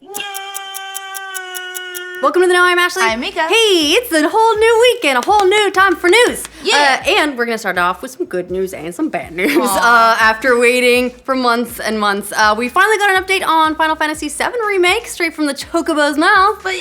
Welcome to the Know. I'm Ashley. I'm Mica. Hey, it's a whole new week and a whole new time for news. Yeah. And we're going to start off with some good news and some bad news. After waiting for months and months, we finally got an update on Final Fantasy VII Remake, straight from the Chocobo's mouth. But,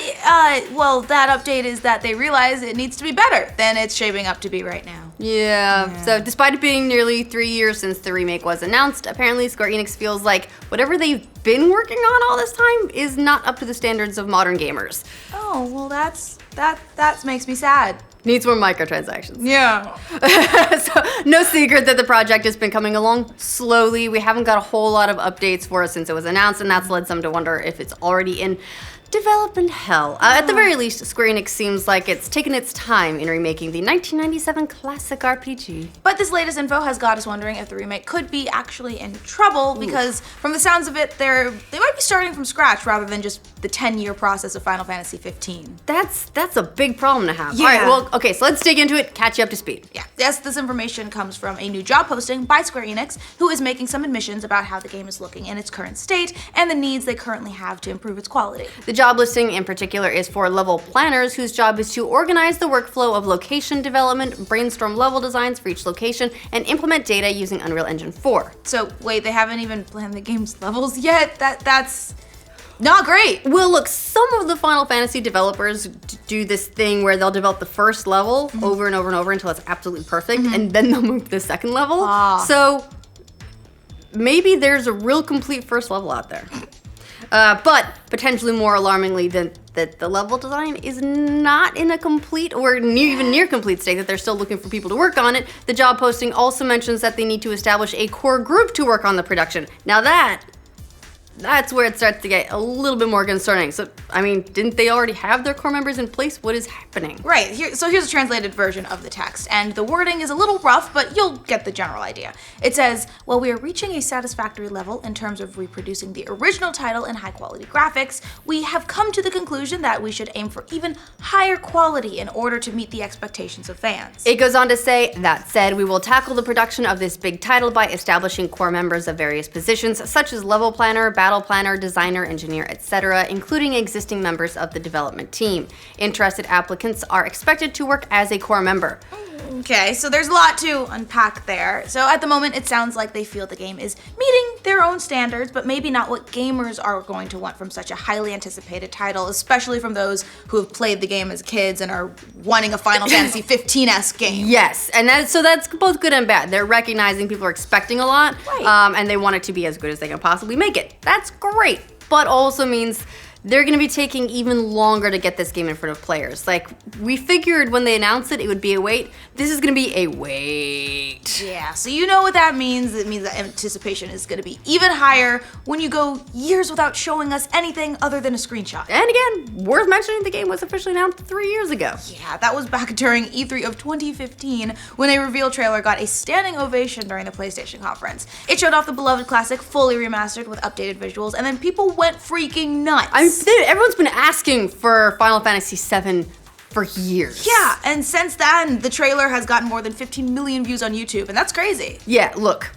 well, that update is that they realize it needs to be better than it's shaping up to be right now. Yeah. So despite it being nearly 3 years since the remake was announced, apparently Square Enix feels like whatever they've been working on all this time is not up to the standards of modern gamers. Oh, well, that makes me sad. Needs more microtransactions. Yeah. So, no secret that the project has been coming along slowly. We haven't got a whole lot of updates for it since it was announced, and that's led some to wonder if it's already in development hell. At the very least, Square Enix seems like it's taken its time in remaking the 1997 classic RPG. But this latest info has got us wondering if the remake could be actually in trouble, because from the sounds of it, they might be starting from scratch rather than just the 10-year process of Final Fantasy 15. That's a big problem to have. Yeah. All right, well, okay, so let's dig into it, catch you up to speed. Yeah. Yes, this information comes from a new job posting by Square Enix, who is making some admissions about how the game is looking in its current state and the needs they currently have to improve its quality. The job listing in particular is for level planners, whose job is to organize the workflow of location development, brainstorm level designs for each location, and implement data using Unreal Engine 4. So wait, they haven't even planned the game's levels yet? That's not great. Well, look, some of the Final Fantasy developers do this thing where they'll develop the first level over and over and over until it's absolutely perfect, and then they'll move to the second level. So maybe there's a real complete first level out there. But potentially more alarmingly than that, the level design is not in a complete or even near complete state, that they're still looking for people to work on it. The job posting also mentions that they need to establish a core group to work on the production. Now that's where it starts to get a little bit more concerning. So, I mean, didn't they already have their core members in place? What is happening? Right, so here's a translated version of the text, and the wording is a little rough, but you'll get the general idea. It says, while we are reaching a satisfactory level in terms of reproducing the original title in high-quality graphics, we have come to the conclusion that we should aim for even higher quality in order to meet the expectations of fans. It goes on to say, that said, we will tackle the production of this big title by establishing core members of various positions, such as level planner, battle planner, designer, engineer, etc., including existing members of the development team. Interested applicants are expected to work as a core member. Okay, so there's a lot to unpack there. So at the moment, it sounds like they feel the game is meeting their own standards, but maybe not what gamers are going to want from such a highly anticipated title, especially from those who have played the game as kids and are wanting a Final Fantasy 15-esque game. Yes, and that's both good and bad. They're recognizing people are expecting a lot, right. And they want it to be as good as they can possibly make it. That's great, but also means they're going to be taking even longer to get this game in front of players. Like, we figured when they announced it would be a wait. This is going to be a wait. Yeah, so you know what that means. It means that anticipation is going to be even higher when you go years without showing us anything other than a screenshot. And again, worth mentioning, the game was officially announced 3 years ago. Yeah, that was back during E3 of 2015 when a reveal trailer got a standing ovation during the PlayStation conference. It showed off the beloved classic fully remastered with updated visuals, and then people went freaking nuts. Everyone's been asking for Final Fantasy VII for years. Yeah, and since then, the trailer has gotten more than 15 million views on YouTube, and that's crazy. Yeah, look,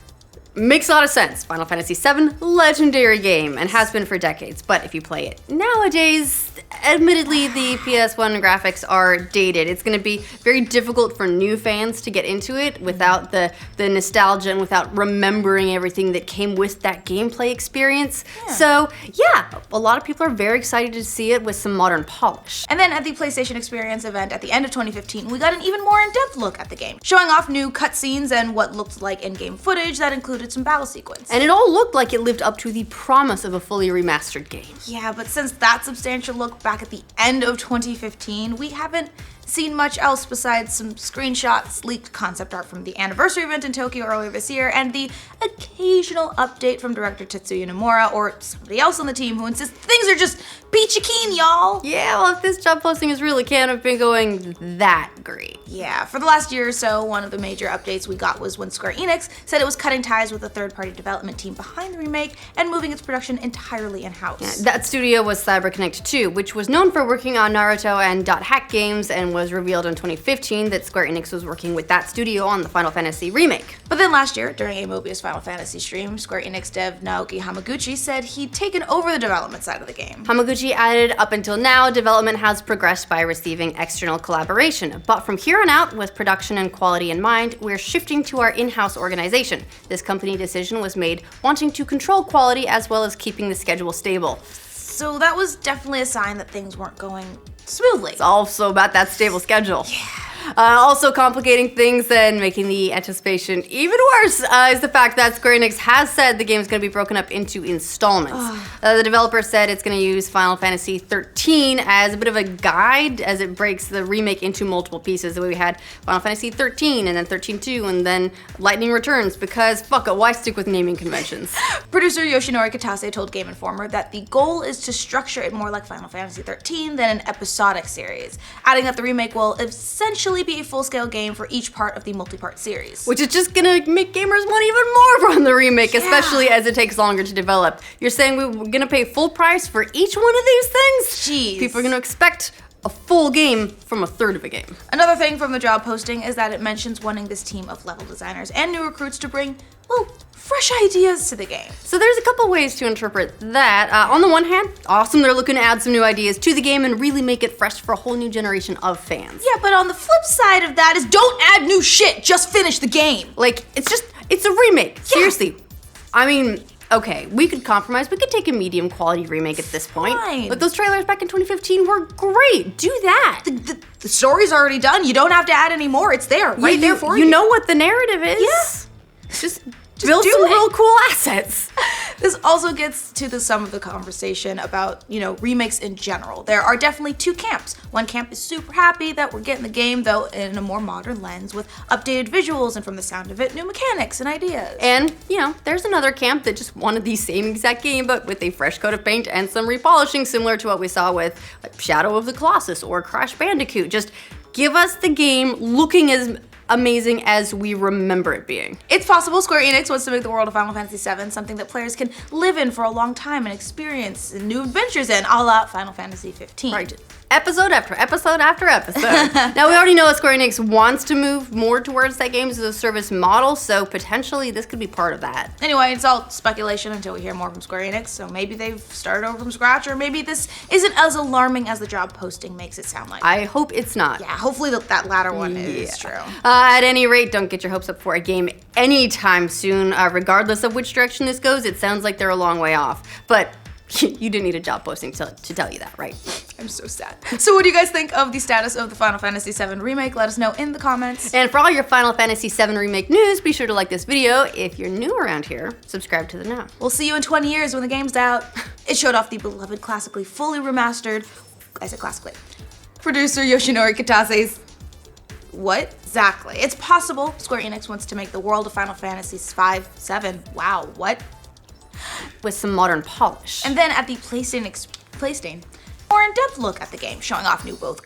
makes a lot of sense. Final Fantasy VII, legendary game, and has been for decades. But if you play it nowadays, admittedly, the PS1 graphics are dated. It's going to be very difficult for new fans to get into it without the nostalgia and without remembering everything that came with that gameplay experience. Yeah. So, yeah, a lot of people are very excited to see it with some modern polish. And then at the PlayStation Experience event at the end of 2015, we got an even more in-depth look at the game, showing off new cutscenes and what looked like in-game footage that included some battle sequence. And it all looked like it lived up to the promise of a fully remastered game. Yeah, but since that substantial look back at the end of 2015, we haven't seen much else besides some screenshots, leaked concept art from the anniversary event in Tokyo earlier this year, and the occasional update from director Tetsuya Nomura or somebody else on the team who insists things are just peachy keen, y'all. Yeah, well, if this job posting is real, it can't have been going that great. Yeah, for the last year or so, one of the major updates we got was when Square Enix said it was cutting ties with the third-party development team behind the remake and moving its production entirely in-house. Yeah, that studio was CyberConnect 2, which was known for working on Naruto and Dot Hack games and was was revealed in 2015 that Square Enix was working with that studio on the Final Fantasy remake. But then last year, during a Mobius Final Fantasy stream, Square Enix dev Naoki Hamaguchi said he'd taken over the development side of the game. Hamaguchi added, up until now, development has progressed by receiving external collaboration, but from here on out, with production and quality in mind, we're shifting to our in-house organization. This company decision was made wanting to control quality as well as keeping the schedule stable. So that was definitely a sign that things weren't going smoothly. It's also about that stable schedule. Yeah. Also complicating things and making the anticipation even worse is the fact that Square Enix has said the game is going to be broken up into installments. The developer said it's going to use Final Fantasy 13 as a bit of a guide as it breaks the remake into multiple pieces. The way we had Final Fantasy 13 and then 13-2 and then Lightning Returns, because fuck it, why stick with naming conventions? Producer Yoshinori Kitase told Game Informer that the goal is to structure it more like Final Fantasy 13 than an episodic series, adding that the remake will essentially be a full-scale game for each part of the multi-part series. Which is just gonna make gamers want even more from the remake, especially as it takes longer to develop. You're saying we're gonna pay full price for each one of these things? Jeez. People are gonna expect a full game from a third of a game. Another thing from the job posting is that it mentions wanting this team of level designers and new recruits to bring, well, fresh ideas to the game. So there's a couple ways to interpret that. On the one hand, awesome, they're looking to add some new ideas to the game and really make it fresh for a whole new generation of fans. Yeah, but on the flip side of that is don't add new shit, just finish the game. Like, it's a remake, seriously. I mean, okay, we could compromise. We could take a medium quality remake at this point. Fine. But those trailers back in 2015 were great. Do that. The story's already done. You don't have to add any more. It's there, right there for you. You know what the narrative is. Yeah. Just build some real cool assets. This also gets to the sum of the conversation about, remakes in general. There are definitely two camps. One camp is super happy that we're getting the game, though in a more modern lens with updated visuals and, from the sound of it, new mechanics and ideas. And, there's another camp that just wanted the same exact game, but with a fresh coat of paint and some repolishing, similar to what we saw with Shadow of the Colossus or Crash Bandicoot. Just give us the game looking as amazing as we remember it being. It's possible Square Enix wants to make the world of Final Fantasy VII something that players can live in for a long time and experience new adventures in, a la Final Fantasy 15. Right. Episode after episode after episode. Now, we already know that Square Enix wants to move more towards that games as a service model, so potentially this could be part of that. Anyway, it's all speculation until we hear more from Square Enix, so maybe they've started over from scratch, or maybe this isn't as alarming as the job posting makes it sound like. I hope it's not. Yeah, hopefully that latter one is true. At any rate, don't get your hopes up for a game anytime soon. Regardless of which direction this goes, it sounds like they're a long way off. But you didn't need a job posting to tell you that, right? I'm so sad. So what do you guys think of the status of the Final Fantasy VII Remake? Let us know in the comments. And for all your Final Fantasy VII Remake news, be sure to like this video. If you're new around here, subscribe to the now. We'll see you in 20 years when the game's out. It showed off the beloved classically fully remastered, I said classically, producer Yoshinori Kitase's what? Exactly. It's possible Square Enix wants to make the world of Final Fantasy V, 7, wow, what? With some modern polish. And then at the PlayStation more in-depth look at the game, showing off new both